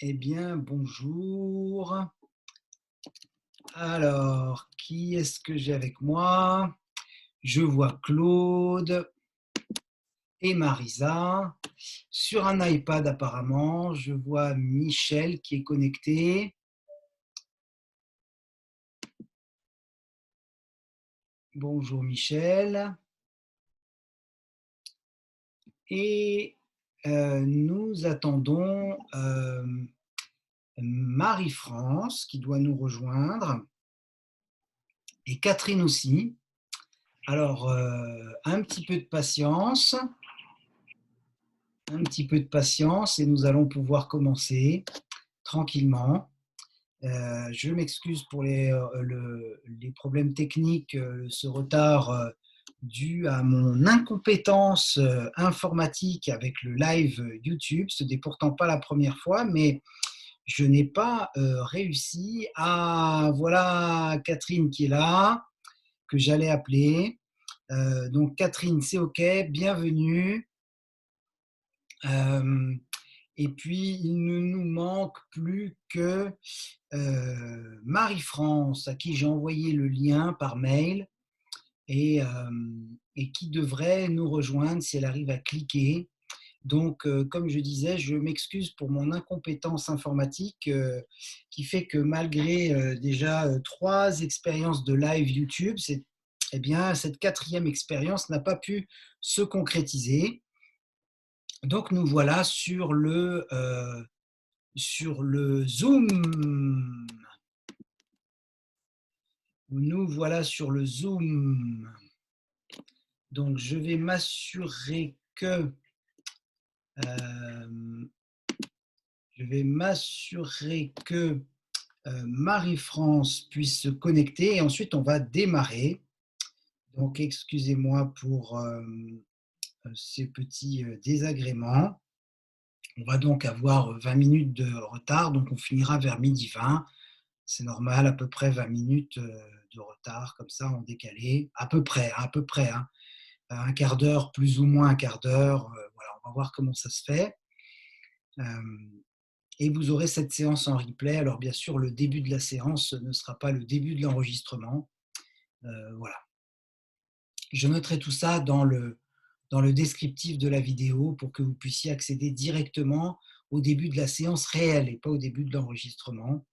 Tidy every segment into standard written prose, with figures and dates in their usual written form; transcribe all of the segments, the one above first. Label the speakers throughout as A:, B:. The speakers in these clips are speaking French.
A: Eh bien, bonjour. Alors, qui est-ce que j'ai avec moi? Je vois Claude et Marisa. Sur un iPad apparemment, je vois Michel qui est connecté. Bonjour Michel. Et nous attendons Marie-France qui doit nous rejoindre et Catherine aussi. Alors, un petit peu de patience. Un petit peu de patience et nous allons pouvoir commencer tranquillement. Je m'excuse pour les problèmes techniques, ce retard dû à mon incompétence informatique avec le live YouTube. Ce n'est pourtant pas la première fois, mais je n'ai pas réussi à... Voilà Catherine qui est là, que j'allais appeler. Donc Catherine, c'est OK, bienvenue. Et puis, il ne nous manque plus que Marie-France, à qui j'ai envoyé le lien par mail et, et qui devrait nous rejoindre si elle arrive à cliquer. Donc, comme je disais, je m'excuse pour mon incompétence informatique qui fait que malgré déjà 3 expériences de live YouTube, eh bien, cette 4e expérience n'a pas pu se concrétiser. Donc, nous voilà sur le Zoom. Nous voilà sur le Zoom. Donc, je vais m'assurer que Marie-France puisse se connecter et ensuite on va démarrer. Donc, excusez-moi pour ces petits désagréments. On va donc avoir 20 minutes de retard, donc on finira vers 12h20. C'est normal, à peu près 20 minutes de retard, comme ça, en décalé. À peu près, hein. Un quart d'heure, plus ou moins un quart d'heure. Voilà, on va voir comment ça se fait. Et vous aurez cette séance en replay. Alors, bien sûr, le début de la séance ne sera pas le début de l'enregistrement. Voilà. Je noterai tout ça dans le descriptif de la vidéo pour que vous puissiez accéder directement au début de la séance réelle et pas au début de l'enregistrement.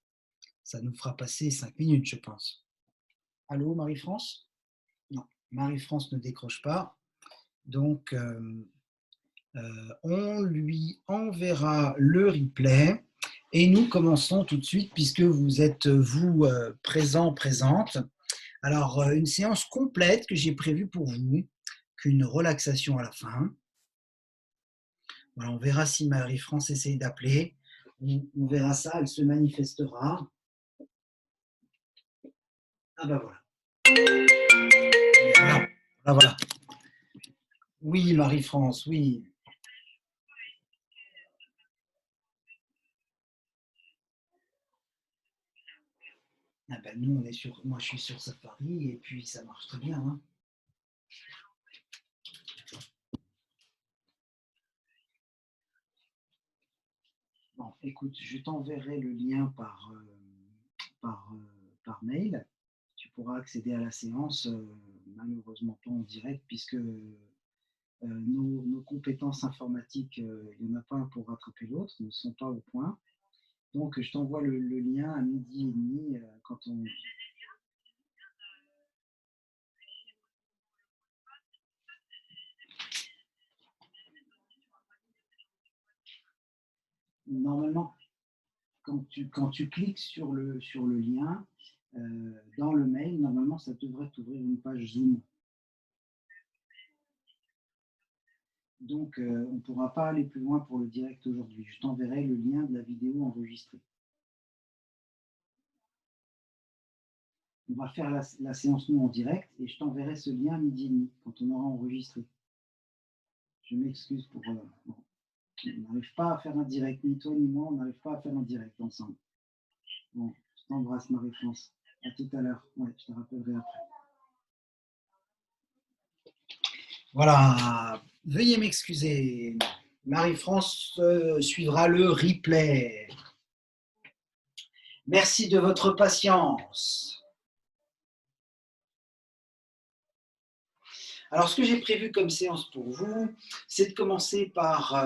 A: Ça nous fera passer 5 minutes, je pense. Allô, Marie-France? Non, Marie-France ne décroche pas. Donc, on lui enverra le replay et nous commençons tout de suite puisque vous êtes, vous, présent, présente. Alors, une séance complète que j'ai prévue pour vous, qu'une relaxation à la fin. Voilà, on verra si Marie-France essaye d'appeler. On verra ça, elle se manifestera. Ah ben voilà. Voilà, voilà. Oui, Marie-France, oui. Ah ben nous, moi je suis sur Safari et puis ça marche très bien. Hein. Bon, écoute, je t'enverrai le lien par, par mail. Tu pourras accéder à la séance, malheureusement pas en direct, puisque nos compétences informatiques, il n'y en a pas un pour rattraper l'autre, ne sont pas au point. Donc, je t'envoie le lien à 12h30 quand on... Normalement, quand tu cliques sur le lien, dans le mail, normalement, ça devrait t'ouvrir une page Zoom. Donc, on ne pourra pas aller plus loin pour le direct aujourd'hui. Je t'enverrai le lien de la vidéo enregistrée. On va faire la séance nous en direct et je t'enverrai ce lien à 12h30 quand on aura enregistré. Je m'excuse pour... bon. On n'arrive pas à faire un direct, ni toi ni moi, on n'arrive pas à faire un direct ensemble. Bon, je t'embrasse Marie-France. À tout à l'heure. Ouais, je te rappellerai après. Voilà, veuillez m'excuser. Marie-France suivra le replay. Merci de votre patience. Alors, ce que j'ai prévu comme séance pour vous, c'est de commencer par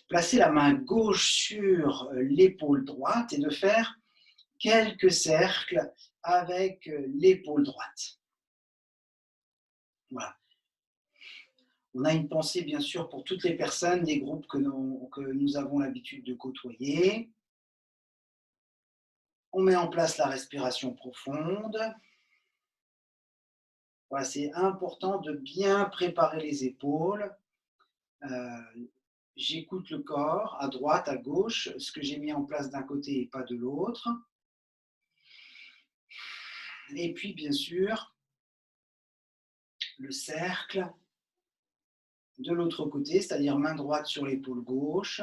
A: placer la main gauche sur l'épaule droite et de faire quelques cercles avec l'épaule droite. Voilà. On a une pensée, bien sûr, pour toutes les personnes des groupes que nous avons l'habitude de côtoyer. On met en place la respiration profonde. Voilà, c'est important de bien préparer les épaules. J'écoute le corps, à droite, à gauche, ce que j'ai mis en place d'un côté et pas de l'autre. Et puis, bien sûr, le cercle de l'autre côté, c'est-à-dire main droite sur l'épaule gauche.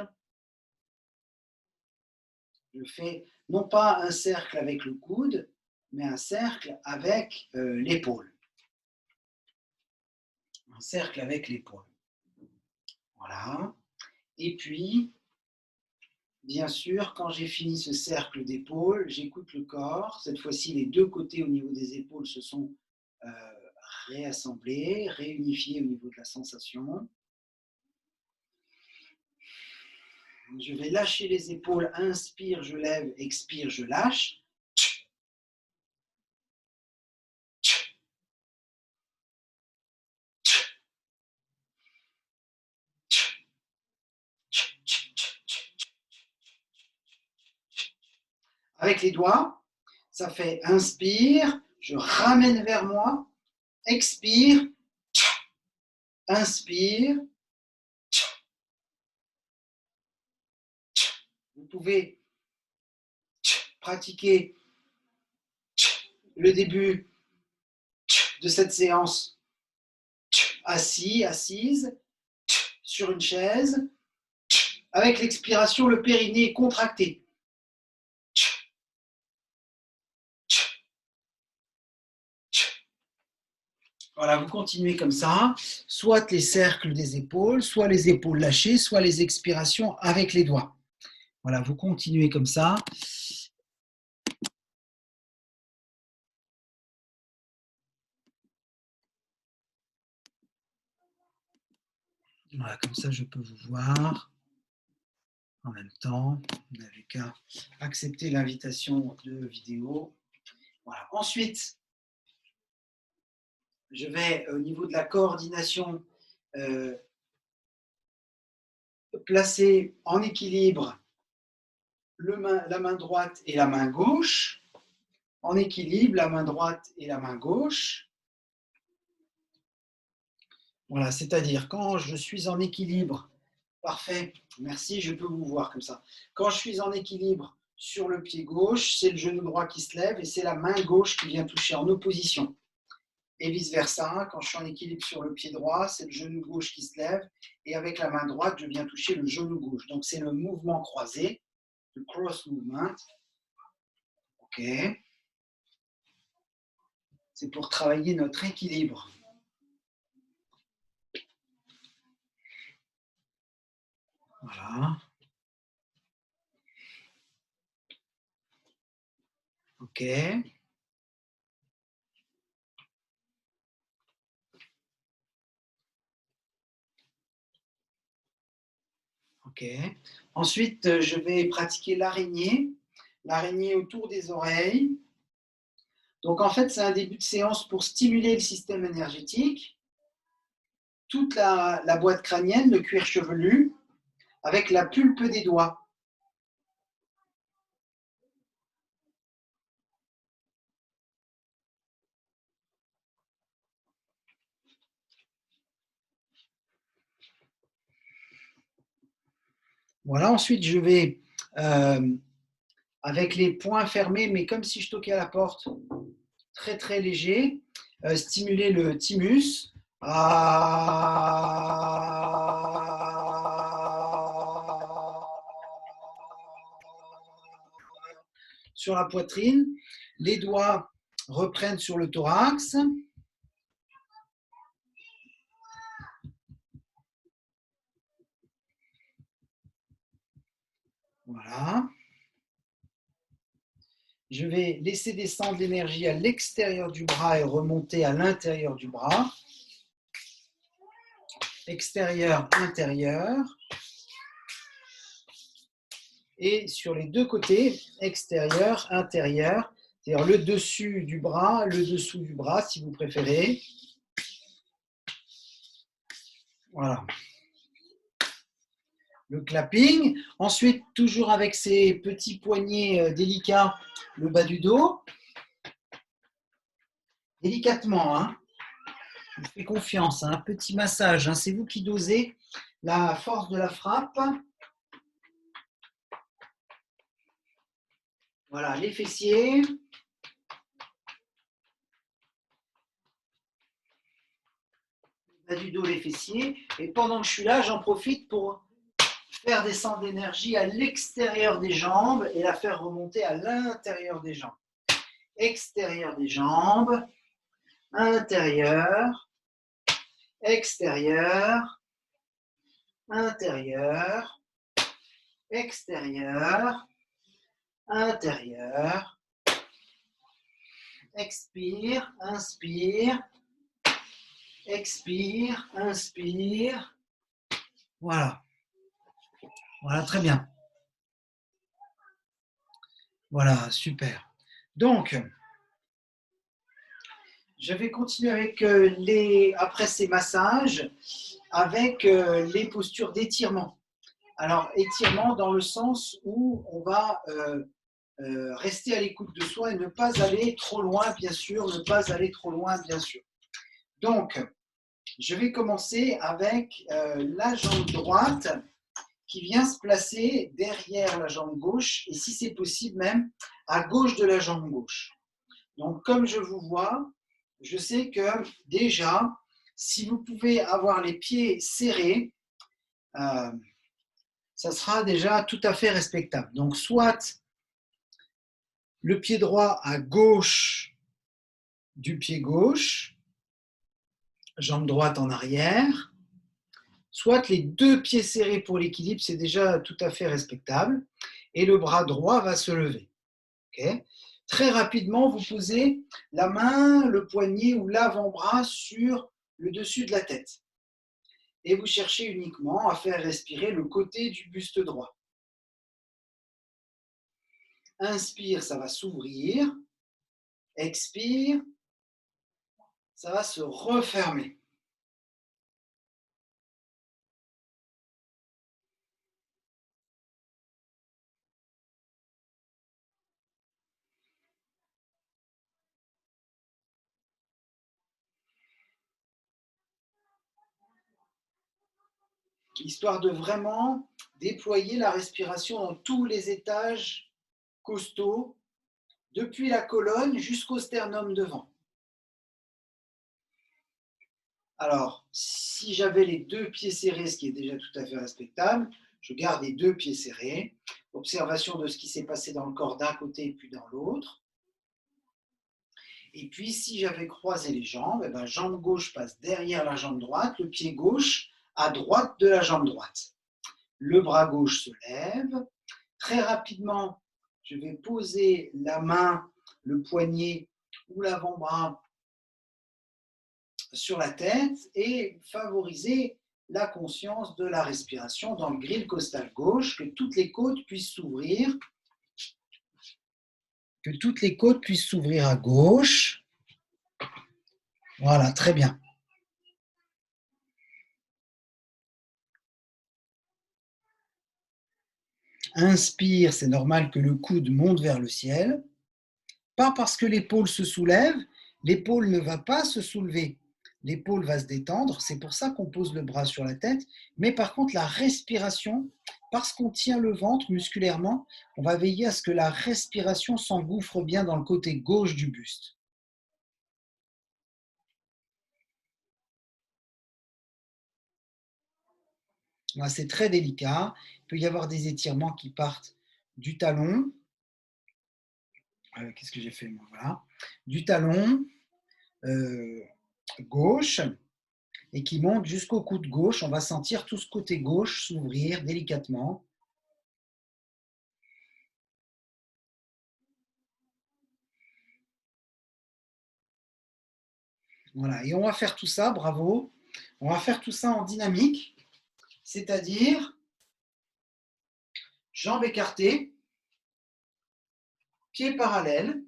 A: Je fais non pas un cercle avec le coude, mais un cercle avec l'épaule. Un cercle avec l'épaule. Voilà. Et puis, bien sûr, quand j'ai fini ce cercle d'épaule, j'écoute le corps. Cette fois-ci, les deux côtés au niveau des épaules se sont réassemblés, réunifiés au niveau de la sensation. Je vais lâcher les épaules. Inspire, je lève. Expire, je lâche. Avec les doigts, ça fait inspire, je ramène vers moi, expire, inspire. Vous pouvez pratiquer le début de cette séance assis, assise, sur une chaise, avec l'expiration, le périnée contracté. Voilà, vous continuez comme ça, soit les cercles des épaules, soit les épaules lâchées, soit les expirations avec les doigts. Voilà, vous continuez comme ça. Voilà, comme ça, je peux vous voir en même temps. Vous n'avez qu'à accepter l'invitation de vidéo. Voilà. Ensuite, je vais, au niveau de la coordination, placer en équilibre la main droite et la main gauche. En équilibre, la main droite et la main gauche. Voilà, c'est-à-dire quand je suis en équilibre, parfait, merci, je peux vous voir comme ça. Quand je suis en équilibre sur le pied gauche, c'est le genou droit qui se lève et c'est la main gauche qui vient toucher en opposition. Et vice-versa, quand je suis en équilibre sur le pied droit, c'est le genou gauche qui se lève et avec la main droite, je viens toucher le genou gauche. Donc c'est le mouvement croisé, le cross movement. OK. C'est pour travailler notre équilibre. Voilà. OK. OK. Ensuite, je vais pratiquer l'araignée autour des oreilles. Donc, en fait, c'est un début de séance pour stimuler le système énergétique, toute la boîte crânienne, le cuir chevelu, avec la pulpe des doigts. Voilà, ensuite, je vais, avec les poings fermés, mais comme si je toquais à la porte, très très léger, stimuler le thymus. Sur la poitrine, les doigts reprennent sur le thorax. Voilà. Je vais laisser descendre l'énergie à l'extérieur du bras et remonter à l'intérieur du bras. Extérieur, intérieur. Et sur les deux côtés, extérieur, intérieur, c'est-à-dire le dessus du bras, le dessous du bras, si vous préférez. Voilà. Le clapping. Ensuite, toujours avec ces petits poignets délicats, le bas du dos. Délicatement, hein. Je vous fais confiance, hein. Un petit massage, hein. C'est vous qui dosez la force de la frappe. Voilà, les fessiers. Bas du dos, les fessiers. Et pendant que je suis là, j'en profite pour faire descendre l'énergie à l'extérieur des jambes et la faire remonter à l'intérieur des jambes. Extérieur des jambes, intérieur, extérieur, intérieur, extérieur, intérieur. Expire, inspire, expire, inspire. Voilà. Voilà, très bien. Voilà, super. Donc, je vais continuer avec après ces massages, avec les postures d'étirement. Alors, étirement dans le sens où on va rester à l'écoute de soi et ne pas aller trop loin, bien sûr, ne pas aller trop loin, bien sûr. Donc, je vais commencer avec la jambe droite qui vient se placer derrière la jambe gauche et si c'est possible même à gauche de la jambe gauche. Donc, comme je vous vois, je sais que déjà, si vous pouvez avoir les pieds serrés, ça sera déjà tout à fait respectable. Donc, soit le pied droit à gauche du pied gauche, jambe droite en arrière, soit les deux pieds serrés pour l'équilibre, c'est déjà tout à fait respectable, et le bras droit va se lever. Okay. Très rapidement, vous posez la main, le poignet ou l'avant-bras sur le dessus de la tête. Et vous cherchez uniquement à faire respirer le côté du buste droit. Inspire, ça va s'ouvrir. Expire, ça va se refermer. Histoire de vraiment déployer la respiration dans tous les étages costauds, depuis la colonne jusqu'au sternum devant. Alors, si j'avais les deux pieds serrés, ce qui est déjà tout à fait respectable, je garde les deux pieds serrés. Observation de ce qui s'est passé dans le corps d'un côté et puis dans l'autre. Et puis, si j'avais croisé les jambes, jambe gauche passe derrière la jambe droite, le pied gauche à droite de la jambe droite. Le bras gauche se lève. Très rapidement, je vais poser la main, le poignet ou l'avant-bras sur la tête et favoriser la conscience de la respiration dans le grille costal gauche, que toutes les côtes puissent s'ouvrir, à gauche. Voilà, très bien. Inspire, c'est normal que le coude monte vers le ciel. Pas parce que l'épaule se soulève, l'épaule ne va pas se soulever. L'épaule va se détendre, c'est pour ça qu'on pose le bras sur la tête. Mais par contre, la respiration, parce qu'on tient le ventre musculairement, on va veiller à ce que la respiration s'engouffre bien dans le côté gauche du buste. Là, c'est très délicat. Il peut y avoir des étirements qui partent du talon. Qu'est-ce que j'ai fait moi? Voilà. Du talon gauche et qui monte jusqu'au coude gauche. On va sentir tout ce côté gauche s'ouvrir délicatement. Voilà, et on va faire tout ça, bravo, on va faire tout ça en dynamique, c'est-à-dire jambes écartées, pieds parallèles.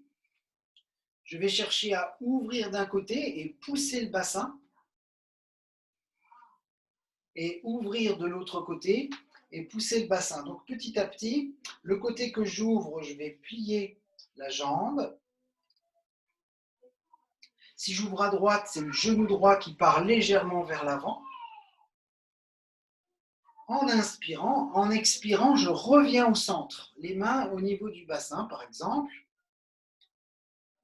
A: Je vais chercher à ouvrir d'un côté et pousser le bassin, et ouvrir de l'autre côté et pousser le bassin. Donc petit à petit, le côté que j'ouvre, je vais plier la jambe. Si j'ouvre à droite, c'est le genou droit qui part légèrement vers l'avant. En inspirant, en expirant, je reviens au centre. Les mains au niveau du bassin, par exemple,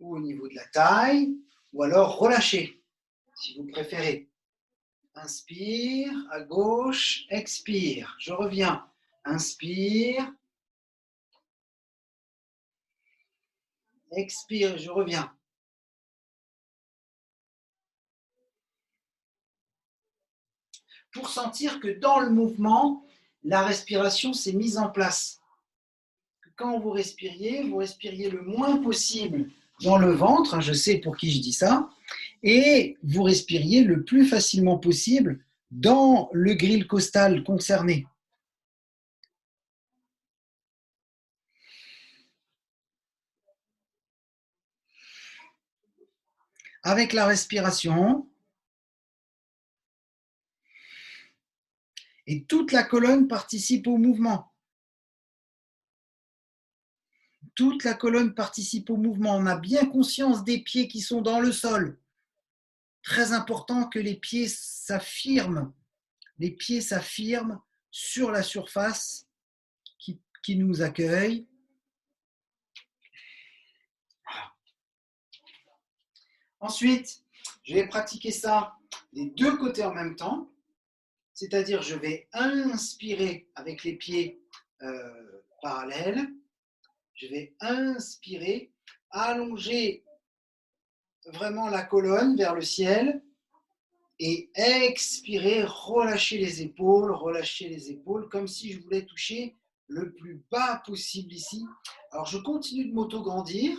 A: ou au niveau de la taille, ou alors relâcher, si vous préférez. Inspire, à gauche, expire. Je reviens. Inspire, expire, je reviens. Pour sentir que dans le mouvement, la respiration s'est mise en place. Quand vous respiriez le moins possible dans le ventre, je sais pour qui je dis ça, et vous respiriez le plus facilement possible dans le grille costal concerné. Avec la respiration, et toute la colonne participe au mouvement. Toute la colonne participe au mouvement. On a bien conscience des pieds qui sont dans le sol. Très important que les pieds s'affirment. Les pieds s'affirment sur la surface qui nous accueille. Ensuite, je vais pratiquer ça des deux côtés en même temps. C'est-à-dire, je vais inspirer avec les pieds parallèles. Je vais inspirer, allonger vraiment la colonne vers le ciel et expirer, relâcher les épaules comme si je voulais toucher le plus bas possible ici. Alors, je continue de m'auto-grandir.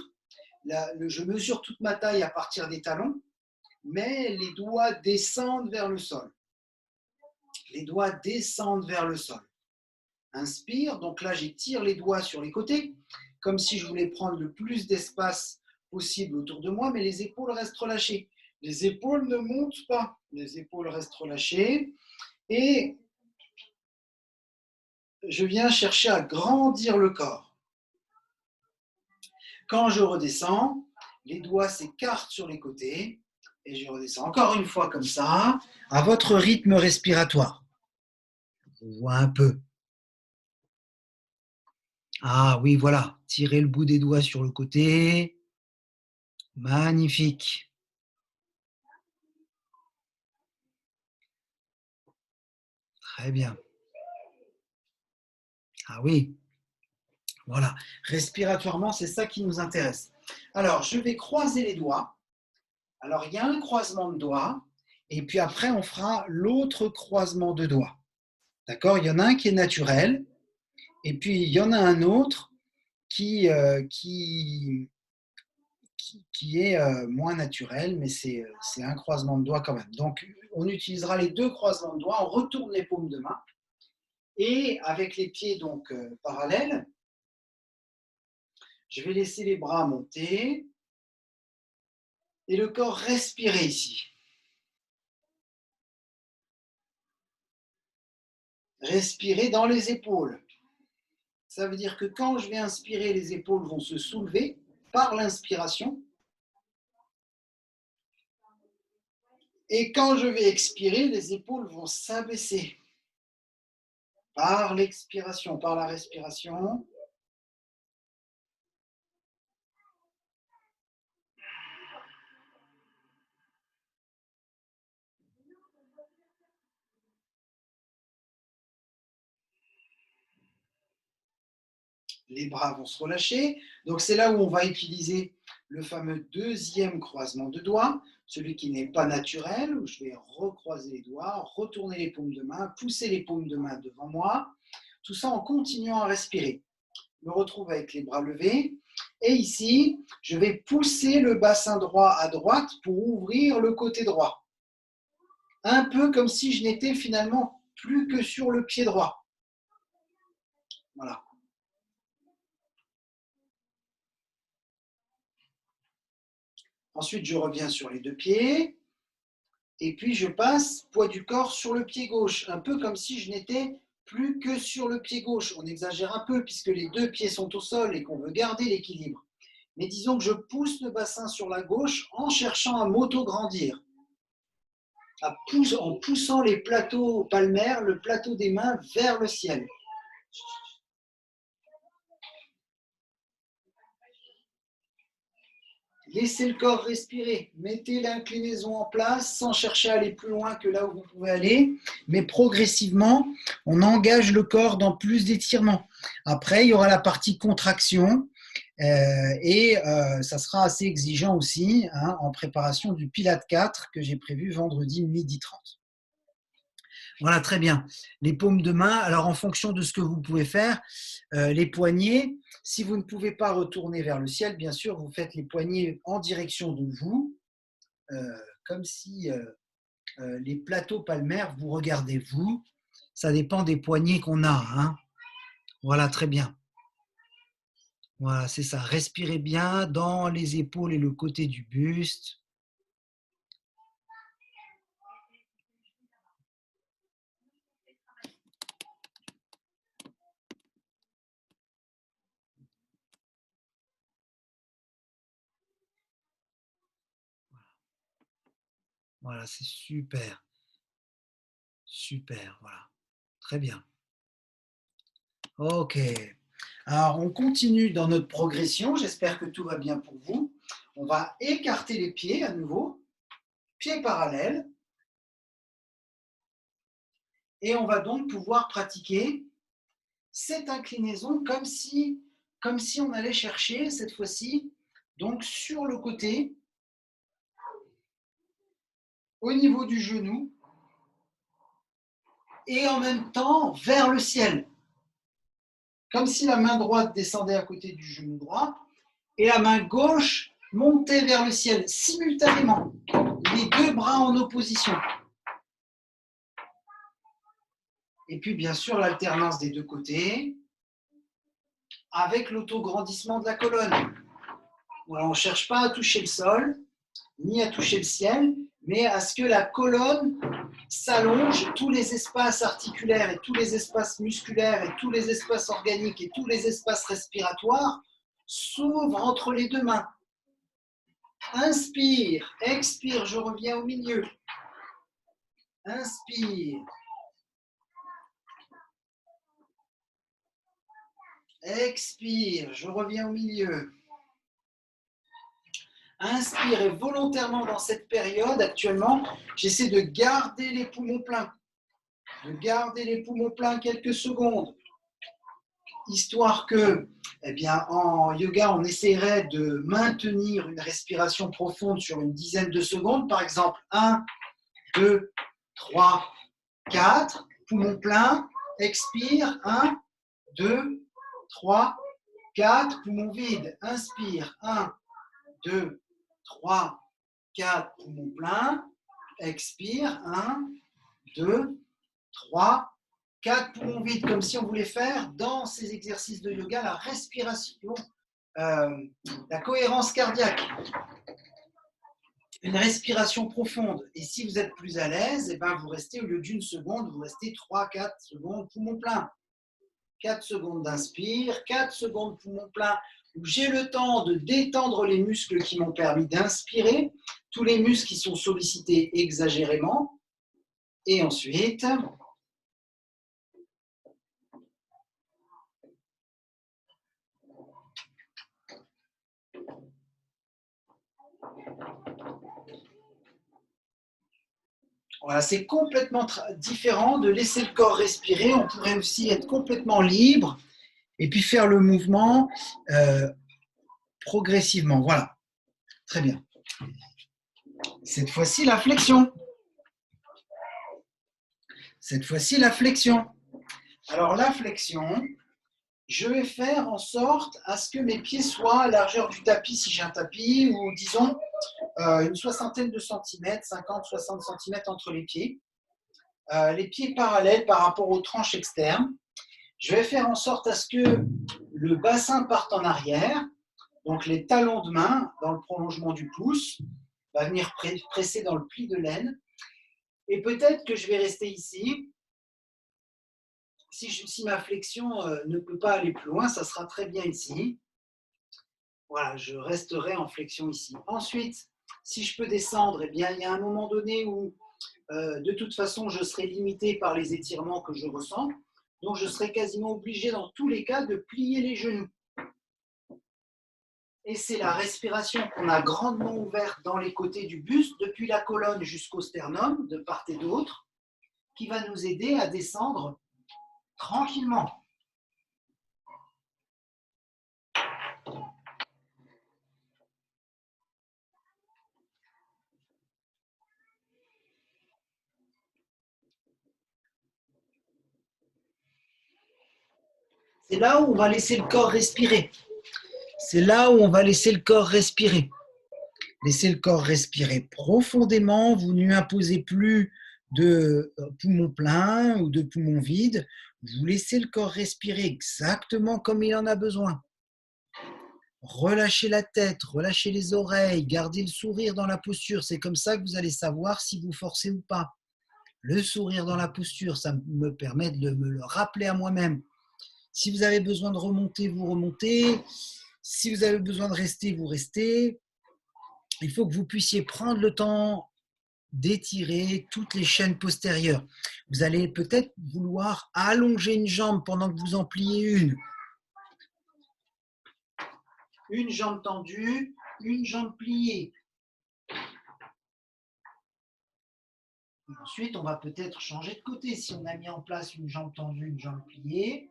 A: Je mesure toute ma taille à partir des talons, mais les doigts descendent vers le sol. Les doigts descendent vers le sol. Inspire, donc là j'étire les doigts sur les côtés, comme si je voulais prendre le plus d'espace possible autour de moi, mais les épaules restent relâchées. Les épaules ne montent pas, les épaules restent relâchées. Et je viens chercher à grandir le corps. Quand je redescends, les doigts s'écartent sur les côtés et je redescends encore une fois comme ça, à votre rythme respiratoire. On voit un peu. Ah oui, voilà. Tirez le bout des doigts sur le côté. Magnifique. Très bien. Ah oui, voilà. Respiratoirement, c'est ça qui nous intéresse. Alors, je vais croiser les doigts. Alors, il y a un croisement de doigts. Et puis après, on fera l'autre croisement de doigts. D'accord? Il y en a un qui est naturel. Et puis, il y en a un autre qui est moins naturel, mais c'est un croisement de doigts quand même. Donc, on utilisera les deux croisements de doigts, on retourne les paumes de main, et avec les pieds donc parallèles, je vais laisser les bras monter, et le corps respirer ici. Respirer dans les épaules. Ça veut dire que quand je vais inspirer, les épaules vont se soulever par l'inspiration, et quand je vais expirer, les épaules vont s'abaisser par l'expiration, par la respiration. Les bras vont se relâcher. Donc c'est là où on va utiliser le fameux deuxième croisement de doigts, celui qui n'est pas naturel, où je vais recroiser les doigts, retourner les paumes de main, pousser les paumes de main devant moi, tout ça en continuant à respirer. me retrouve avec les bras levés. Et ici, je vais pousser le bassin droit à droite pour ouvrir le côté droit. Un peu comme si je n'étais finalement plus que sur le pied droit. Voilà. Ensuite, je reviens sur les deux pieds. Et puis, je passe poids du corps sur le pied gauche. Un peu comme si je n'étais plus que sur le pied gauche. On exagère un peu puisque les deux pieds sont au sol et qu'on veut garder l'équilibre. Mais disons que je pousse le bassin sur la gauche en cherchant à m'auto-grandir. En poussant les plateaux palmaires, le plateau des mains vers le ciel. Laissez le corps respirer. Mettez l'inclinaison en place sans chercher à aller plus loin que là où vous pouvez aller. Mais progressivement, on engage le corps dans plus d'étirements. Après, il y aura la partie contraction. Ça sera assez exigeant aussi en préparation du Pilates 4 que j'ai prévu vendredi 12h30. Voilà, très bien. Les paumes de main, alors en fonction de ce que vous pouvez faire, les poignets, si vous ne pouvez pas retourner vers le ciel, bien sûr, vous faites les poignets en direction de vous, comme si les plateaux palmaires, vous regardez vous. Ça dépend des poignets qu'on a. Hein. Voilà, très bien. Voilà, c'est ça. Respirez bien dans les épaules et le côté du buste. Voilà, c'est super. Super, voilà. Très bien. Ok. Alors, on continue dans notre progression. J'espère que tout va bien pour vous. On va écarter les pieds à nouveau, pieds parallèles. Et on va donc pouvoir pratiquer cette inclinaison comme si on allait chercher cette fois-ci, donc sur le côté, au niveau du genou, et en même temps vers le ciel. Comme si la main droite descendait à côté du genou droit et la main gauche montait vers le ciel simultanément, les deux bras en opposition. Et puis bien sûr l'alternance des deux côtés avec l'autograndissement de la colonne. Voilà, on ne cherche pas à toucher le sol, ni à toucher le ciel, mais à ce que la colonne s'allonge, tous les espaces articulaires et tous les espaces musculaires et tous les espaces organiques et tous les espaces respiratoires s'ouvrent entre les deux mains. Inspire, expire, je reviens au milieu. Inspire. Expire, je reviens au milieu. Inspire et volontairement dans cette période, actuellement, j'essaie de garder les poumons pleins. De garder les poumons pleins quelques secondes. Histoire que, eh bien, en yoga, on essaierait de maintenir une respiration profonde sur une dizaine de secondes. Par exemple, 1, 2, 3, 4, poumons pleins, expire, 1, 2, 3, 4, poumons vides, inspire, 1, 2, 3, 4, poumons pleins, expire, 1, 2, 3, 4 poumons vides, comme si on voulait faire dans ces exercices de yoga la respiration, la cohérence cardiaque, une respiration profonde. Et si vous êtes plus à l'aise, eh ben vous restez, au lieu d'une seconde, vous restez 3-4 secondes poumon plein. 4 secondes d'inspire, 4 secondes poumon plein, où j'ai le temps de détendre les muscles qui m'ont permis d'inspirer, tous les muscles qui sont sollicités exagérément. Et ensuite, voilà, c'est complètement différent de laisser le corps respirer. On pourrait aussi être complètement libre et puis faire le mouvement progressivement. Voilà, très bien. Cette fois-ci, la flexion. Cette fois-ci, la flexion. Alors, la flexion, je vais faire en sorte à ce que mes pieds soient à la largeur du tapis, si j'ai un tapis, ou disons une soixantaine de centimètres, 50-60 centimètres entre les pieds parallèles par rapport aux tranches externes. Je vais faire en sorte à ce que le bassin parte en arrière, donc les talons de main dans le prolongement du pouce, va venir presser dans le pli de laine. Et peut-être que je vais rester ici. Si ma flexion ne peut pas aller plus loin, ça sera très bien ici. Voilà, je resterai en flexion ici. Ensuite, si je peux descendre, eh bien, il y a un moment donné où, de toute façon, je serai limité par les étirements que je ressens. Donc, je serai quasiment obligé, dans tous les cas, de plier les genoux. Et c'est la respiration qu'on a grandement ouverte dans les côtés du buste, depuis la colonne jusqu'au sternum, de part et d'autre, qui va nous aider à descendre tranquillement. C'est là où on va laisser le corps respirer. C'est là où on va laisser le corps respirer. Laissez le corps respirer profondément. Vous ne lui imposez plus de poumons pleins ou de poumons vides. Vous laissez le corps respirer exactement comme il en a besoin. Relâchez la tête, relâchez les oreilles, gardez le sourire dans la posture. C'est comme ça que vous allez savoir si vous forcez ou pas. Le sourire dans la posture, ça me permet de me le rappeler à moi-même. Si vous avez besoin de remonter, vous remontez. Si vous avez besoin de rester, vous restez. Il faut que vous puissiez prendre le temps d'étirer toutes les chaînes postérieures. Vous allez peut-être vouloir allonger une jambe pendant que vous en pliez une. Une jambe tendue, une jambe pliée. Ensuite, on va peut-être changer de côté si on a mis en place une jambe tendue, une jambe pliée.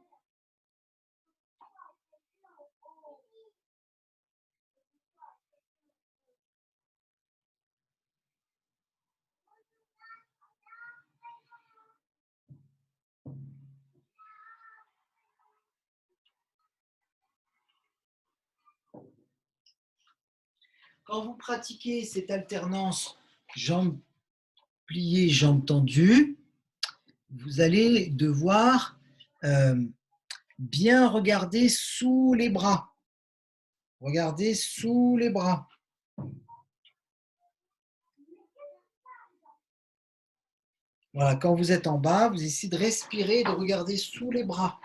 A: Quand vous pratiquez cette alternance jambes pliées, jambes tendues, vous allez devoir bien regarder sous les bras. Regardez sous les bras. Voilà, quand vous êtes en bas, vous essayez de respirer et de regarder sous les bras.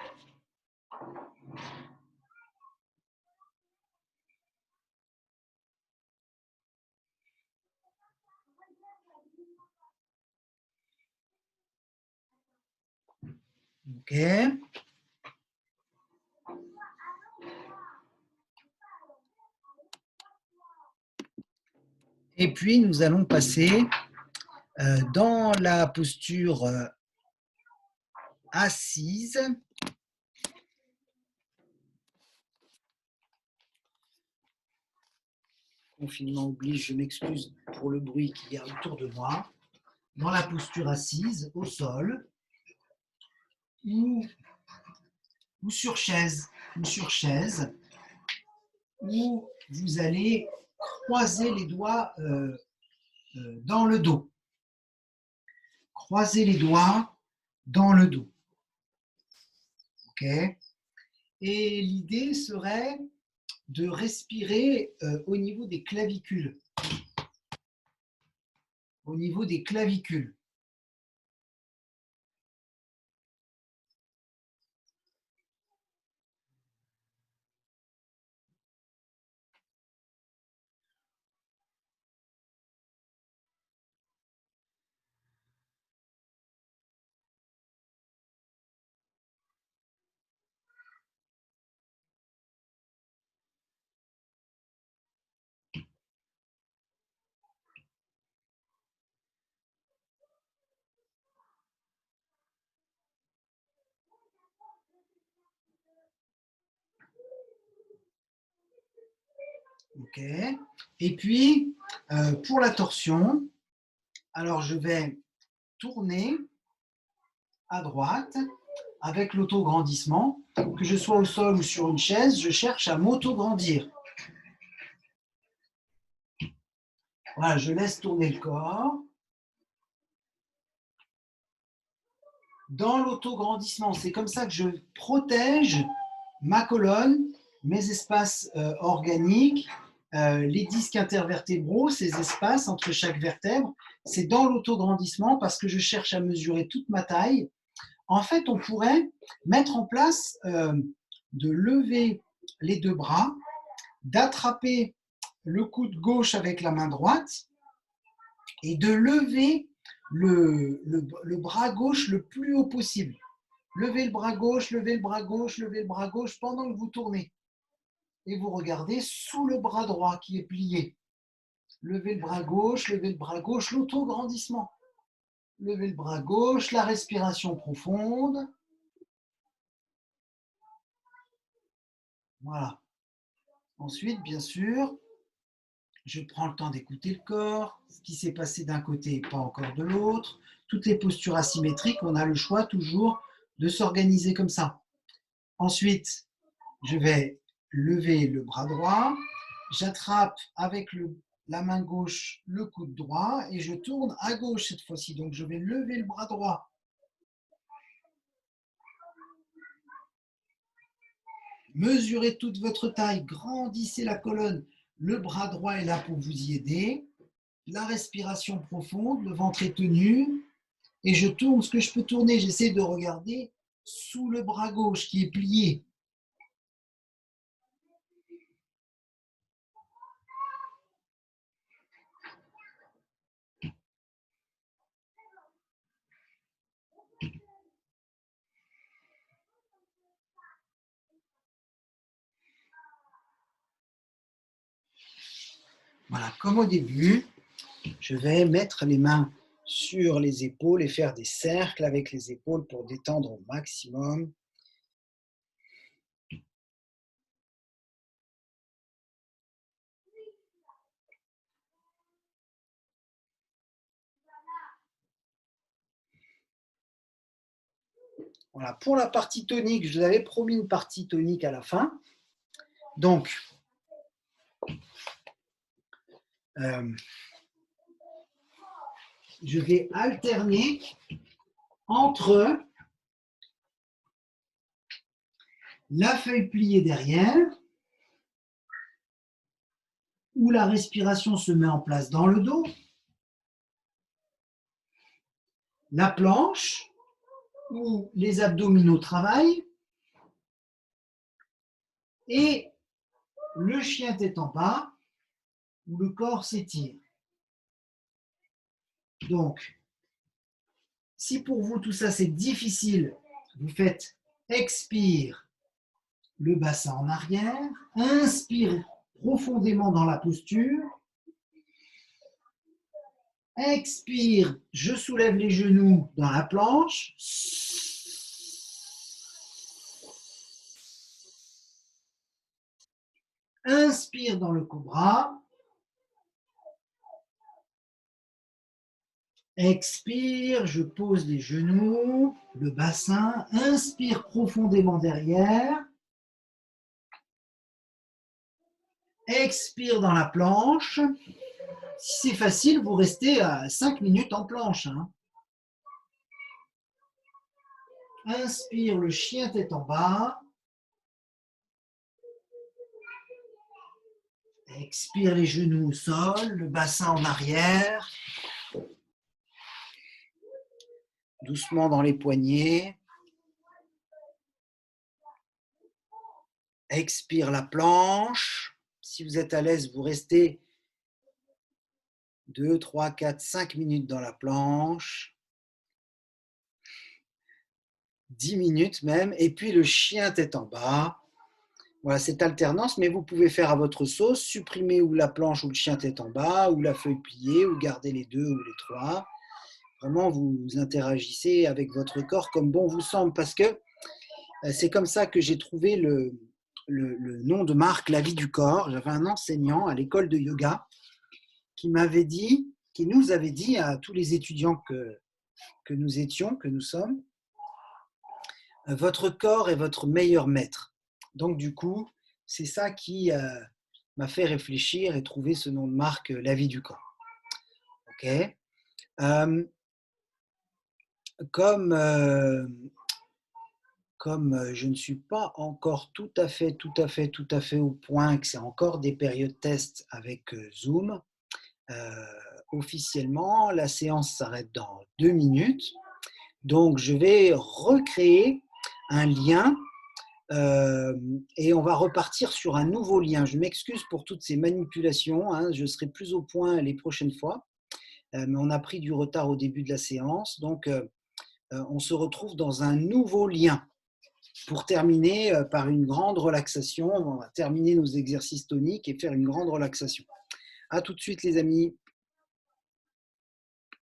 A: OK. Et puis, nous allons passer dans la posture assise. Confinement oblige, je m'excuse pour le bruit qu'il y a autour de moi. Dans la posture assise, au sol, ou sur chaise, où vous allez croiser les doigts dans le dos. Croiser les doigts dans le dos. OK. Et l'idée serait de respirer au niveau des clavicules. Au niveau des clavicules. OK. Et puis, pour la torsion, alors je vais tourner à droite avec l'autograndissement. Que je sois au sol ou sur une chaise, je cherche à m'autograndir. Voilà, je laisse tourner le corps. Dans l'autograndissement, c'est comme ça que je protège ma colonne, mes espaces organiques, les disques intervertébraux, ces espaces entre chaque vertèbre. C'est dans l'autograndissement parce que je cherche à mesurer toute ma taille. En fait, on pourrait mettre en place de lever les deux bras, d'attraper le coude gauche avec la main droite et de lever le bras gauche le plus haut possible. Levez le bras gauche, levez le bras gauche, levez le bras gauche pendant que vous tournez. Et vous regardez sous le bras droit qui est plié. Levez le bras gauche, l'autograndissement. Levez le bras gauche, la respiration profonde. Voilà. Ensuite, bien sûr, je prends le temps d'écouter le corps, ce qui s'est passé d'un côté et pas encore de l'autre. Toutes les postures asymétriques, on a le choix toujours de s'organiser comme ça. Ensuite, je vais lever le bras droit, j'attrape avec la main gauche le coude droit et je tourne à gauche cette fois-ci. Donc, je vais lever le bras droit. Mesurez toute votre taille, grandissez la colonne. Le bras droit est là pour vous y aider. La respiration profonde, le ventre est tenu. Et je tourne ce que je peux tourner. J'essaie de regarder sous le bras gauche qui est plié. Voilà, comme au début, je vais mettre les mains sur les épaules et faire des cercles avec les épaules pour détendre au maximum. Voilà, pour la partie tonique, je vous avais promis une partie tonique à la fin. Donc, je vais alterner entre la feuille pliée derrière, où la respiration se met en place dans le dos, la planche, où les abdominaux travaillent, et le chien tête en bas, où le corps s'étire. Donc, si pour vous tout ça c'est difficile, vous faites expire le bassin en arrière, inspire profondément dans la posture, expire, je soulève les genoux dans la planche, inspire dans le cobra, expire, je pose les genoux, le bassin, inspire profondément derrière, expire dans la planche. Si c'est facile, vous restez à 5 minutes en planche. Inspire le chien tête en bas. Expire les genoux au sol, le bassin en arrière. Doucement dans les poignets. Expire la planche. Si vous êtes à l'aise, vous restez 2, 3, 4, 5 minutes dans la planche. 10 minutes même. Et puis le chien tête en bas. Voilà, cette alternance, mais vous pouvez faire à votre sauce, supprimer ou la planche ou le chien tête en bas, ou la feuille pliée, ou garder les deux ou les trois. Vraiment, vous interagissez avec votre corps comme bon vous semble, parce que c'est comme ça que j'ai trouvé le nom de marque La Vie du Corps. J'avais un enseignant à l'école de yoga qui nous avait dit à tous les étudiants que nous étions, que nous sommes, Votre corps est votre meilleur maître. Donc du coup, c'est ça qui m'a fait réfléchir et trouver ce nom de marque, La vie du corps. Ok. Euh, comme je ne suis pas encore tout à fait au point, que c'est encore des périodes test avec Zoom, officiellement, la séance s'arrête dans 2 minutes. Donc, je vais recréer un lien et on va repartir sur un nouveau lien. Je m'excuse pour toutes ces manipulations, hein, je serai plus au point les prochaines fois, mais on a pris du retard au début de la séance. Donc, on se retrouve dans un nouveau lien pour terminer par une grande relaxation. On va terminer nos exercices toniques et faire une grande relaxation. À tout de suite les amis.